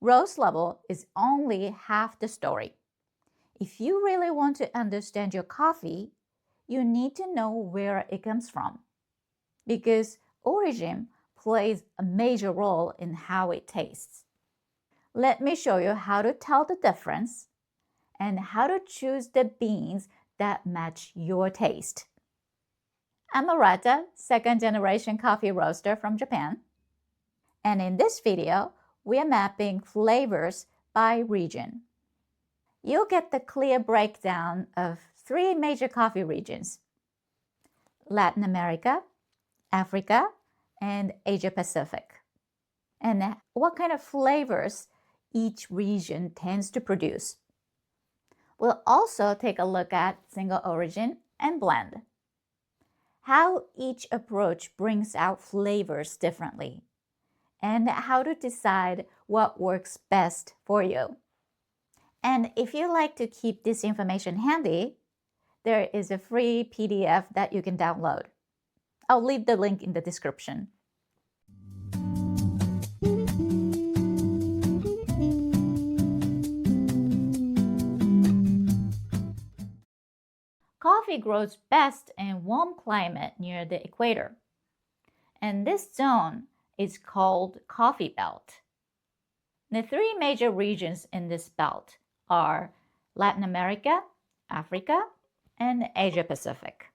Roast level is only half the story. If you really want to understand your coffee, you need to know where it comes from, because origin plays a major role in how it tastes. Let me show you how to tell the difference and how to choose the beans that match your taste. I'm Arata, second generation coffee roaster from Japan. And in this video, we are mapping flavors by region. You'll get the clear breakdown of 3 major coffee regions: Latin America, Africa, and Asia Pacific, and what kind of flavors each region tends to produce. We'll also take a look at single origin and blend, how each approach brings out flavors differently, and how to decide what works best for you. And if you like to keep this information handy, there is a free PDF that you can download. I'll leave the link in the description. Coffee grows best in warm climate near the equator, and this zone is called Coffee Belt. The 3 major regions in this belt are Latin America, Africa, and Asia Pacific.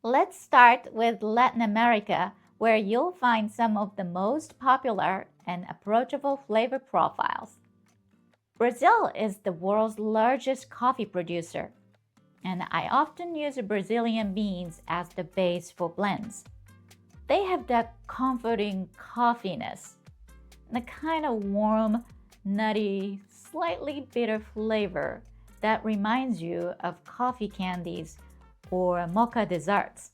Let's start with Latin America, where you'll find some of the most popular and approachable flavor profiles. Brazil is the world's largest coffee producer, and I often use Brazilian beans as the base for blends. They have that comforting coffeeness, the kind of warm, nutty, slightly bitter flavor that reminds you of coffee candies or mocha desserts.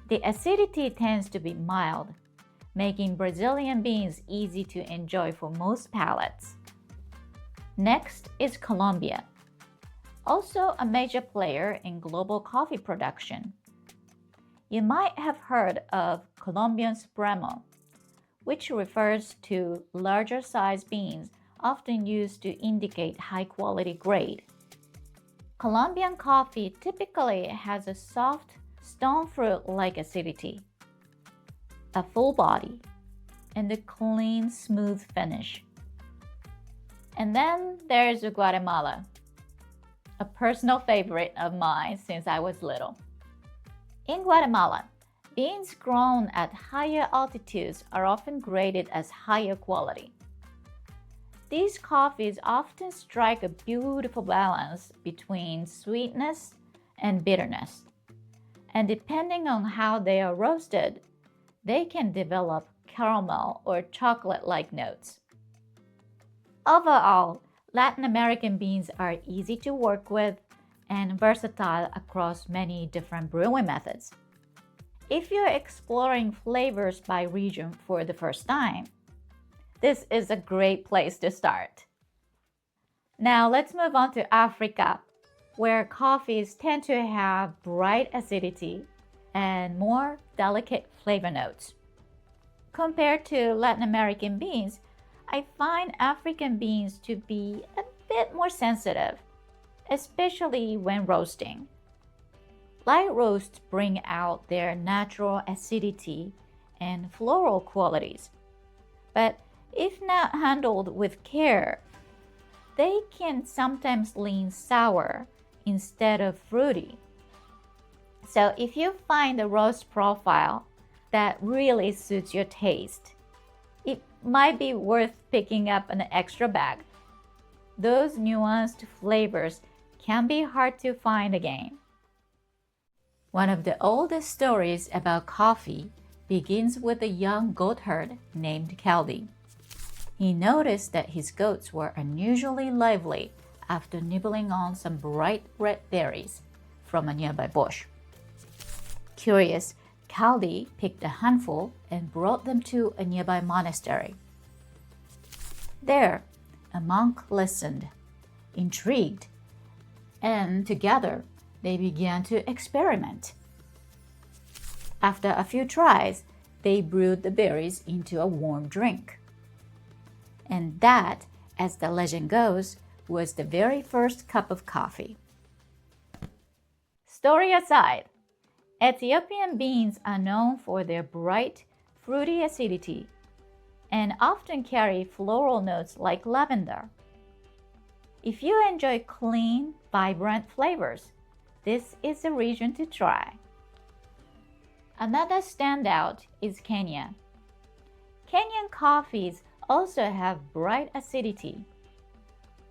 The acidity tends to be mild, making Brazilian beans easy to enjoy for most palates. Next is Colombia, also a major player in global coffee production. You might have heard of Colombian Supremo, which refers to larger size beans often used to indicate high-quality grade. Colombian coffee typically has a soft, stone fruit-like acidity, a full body, and a clean, smooth finish. And then there's Guatemala, a personal favorite of mine since I was little. In Guatemala, beans grown at higher altitudes are often graded as higher quality. These coffees often strike a beautiful balance between sweetness and bitterness, and depending on how they are roasted, they can develop caramel or chocolate-like notes. Overall, Latin American beans are easy to work with and versatile across many different brewing methods. If you're exploring flavors by region for the first time, this is a great place to start. Now let's move on to Africa, where coffees tend to have bright acidity and more delicate flavor notes. Compared to Latin American beans, I find African beans to be a bit more sensitive, especially when roasting. Light roasts bring out their natural acidity and floral qualities, but if not handled with care, they can sometimes lean sour instead of fruity. So if you find a roast profile that really suits your taste, it might be worth picking up an extra bag. Those nuanced flavors can be hard to find again. One of the oldest stories about coffee begins with a young goat herd named Kaldi. He noticed that his goats were unusually lively after nibbling on some bright red berries from a nearby bush. Curious, Kaldi picked a handful and brought them to a nearby monastery. There, a monk listened, intrigued, and together they began to experiment. After a few tries, they brewed the berries into a warm drink. And that, as the legend goes, was the very first cup of coffee. Story aside, Ethiopian beans are known for their bright, fruity acidity and often carry floral notes like lavender. If you enjoy clean, vibrant flavors, this is a region to try. Another standout is Kenya. Kenyan coffees also have bright acidity,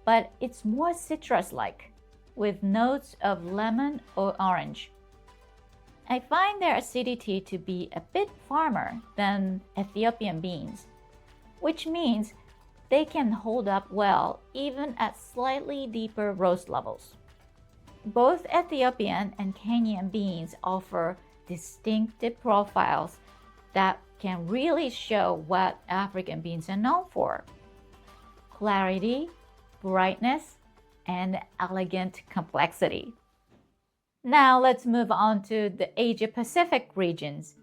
but it's more citrus-like, with notes of lemon or orange. I find their acidity to be a bit firmer than Ethiopian beans, which means they can hold up well even at slightly deeper roast levels. Both Ethiopian and Kenyan beans offer distinctive profiles that can really show what African beans are known for: clarity, brightness, and elegant complexity. Now let's move on to the Asia Pacific regions,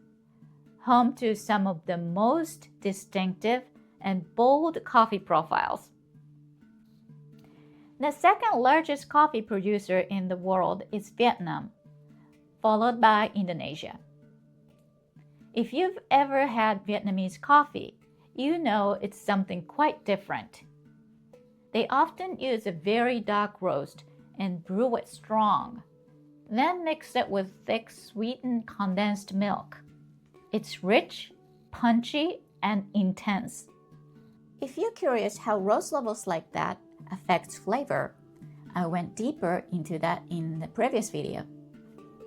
home to some of the most distinctive and bold coffee profiles. The second largest coffee producer in the world is Vietnam, followed by Indonesia. If you've ever had Vietnamese coffee, you know it's something quite different. They often use a very dark roast and brew it strong, then mix it with thick sweetened condensed milk. It's rich, punchy, and intense. If you're curious how roast levels like that affects flavor, I went deeper into that in the previous video.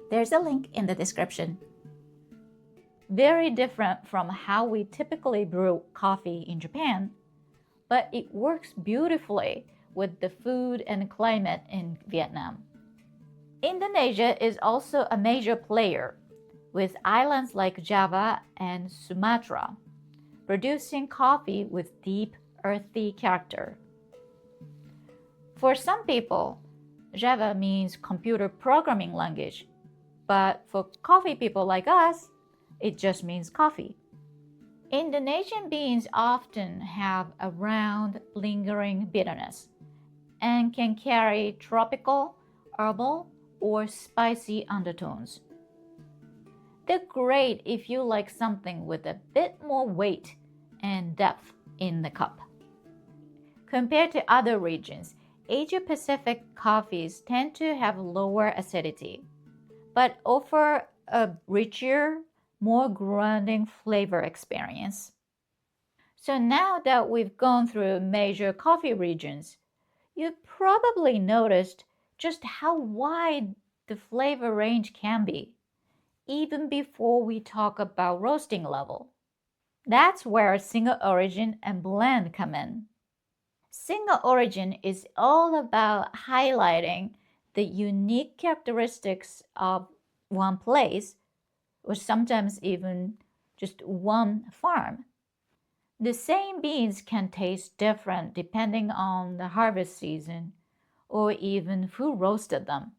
There's a link in the description. Very different from how we typically brew coffee in Japan, but it works beautifully with the food and climate in Vietnam. Indonesia is also a major player, with islands like Java and Sumatra producing coffee with deep, earthy character. For some people, Java means computer programming language, but for coffee people like us, it just means coffee. Indonesian beans often have a round, lingering bitterness and can carry tropical, herbal, or spicy undertones. They're great if you like something with a bit more weight and depth in the cup. Compared to other regions, Asia Pacific coffees tend to have lower acidity, but offer a richer, more grounding flavor experience. So now that we've gone through major coffee regions, you've probably noticed just how wide the flavor range can be, even before we talk about roasting level. That's where single origin and blend come in. Single origin is all about highlighting the unique characteristics of one place, or sometimes even just one farm. The same beans can taste different depending on the harvest season or even who roasted them.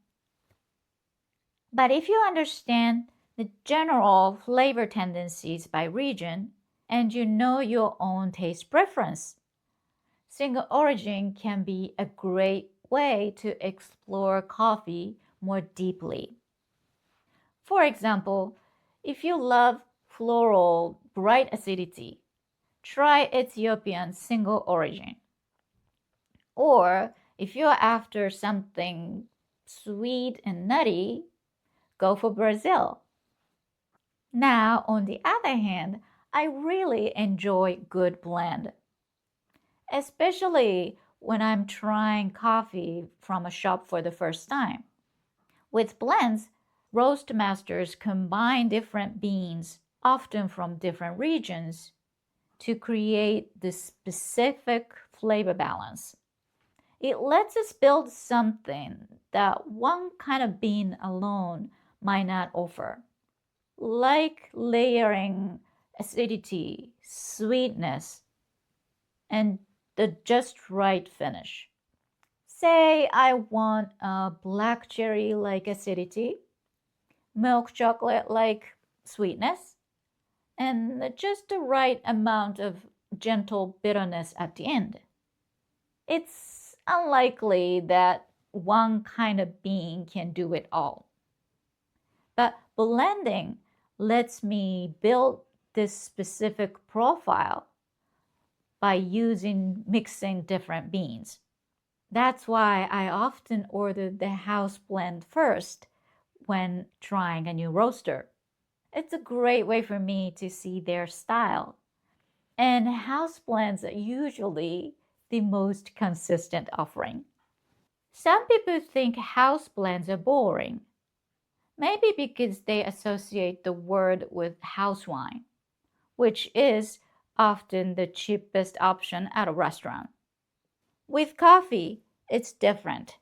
But if you understand the general flavor tendencies by region and you know your own taste preference, single origin can be a great way to explore coffee more deeply. For example, if you love floral, bright acidity, try Ethiopian single origin. Or if you're after something sweet and nutty, go for Brazil. Now, on the other hand, I really enjoy good blend, especially when I'm trying coffee from a shop for the first time. With blends, roast masters combine different beans, often from different regions, to create the specific flavor balance. It lets us build something that one kind of bean alone might not offer, like layering acidity, sweetness, and the just right finish. Say I want a black cherry-like acidity, milk chocolate-like sweetness, and just the right amount of gentle bitterness at the end. It's unlikely that one kind of bean can do it all. But blending lets me build this specific profile by mixing different beans. That's why I often order the house blend first when trying a new roaster. It's a great way for me to see their style. And house blends are usually the most consistent offering. Some people think house blends are boring, maybe because they associate the word with house wine, which is often the cheapest option at a restaurant. With coffee, it's different.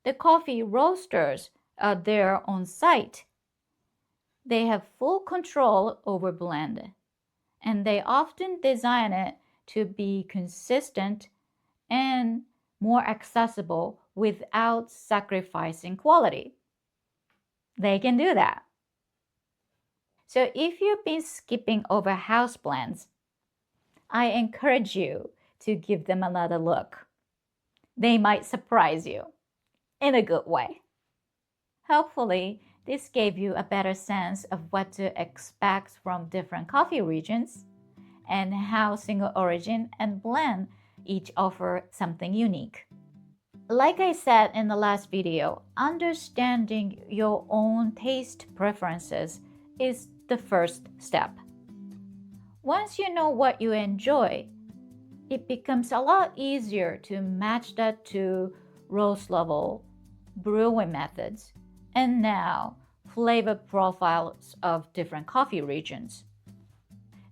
The coffee roasters are there on site. They have full control over blend, and they often design it to be consistent and more accessible without sacrificing quality. They can do that. So if you've been skipping over house blends, I encourage you to give them another look. They might surprise you in a good way. Hopefully, this gave you a better sense of what to expect from different coffee regions and how single origin and blend each offer something unique. Like I said in the last video, understanding your own taste preferences is the first step. Once you know what you enjoy, it becomes a lot easier to match that to roast level, brewing methods, and now flavor profiles of different coffee regions.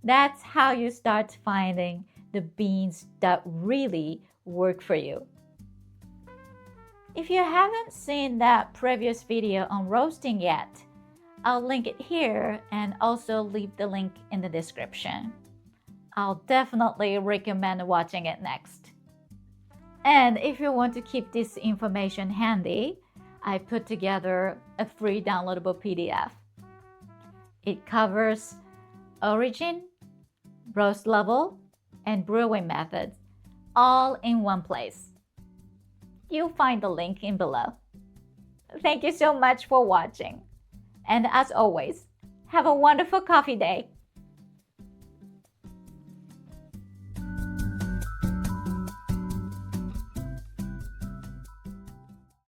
That's how you start finding the beans that really work for you. If you haven't seen that previous video on roasting yet, I'll link it here and also leave the link in the description. I'll definitely recommend watching it next. And if you want to keep this information handy, I put together a free downloadable PDF. It covers origin, roast level, and brewing methods all in one place. You'll find the link in below. Thank you so much for watching. And as always, have a wonderful coffee day.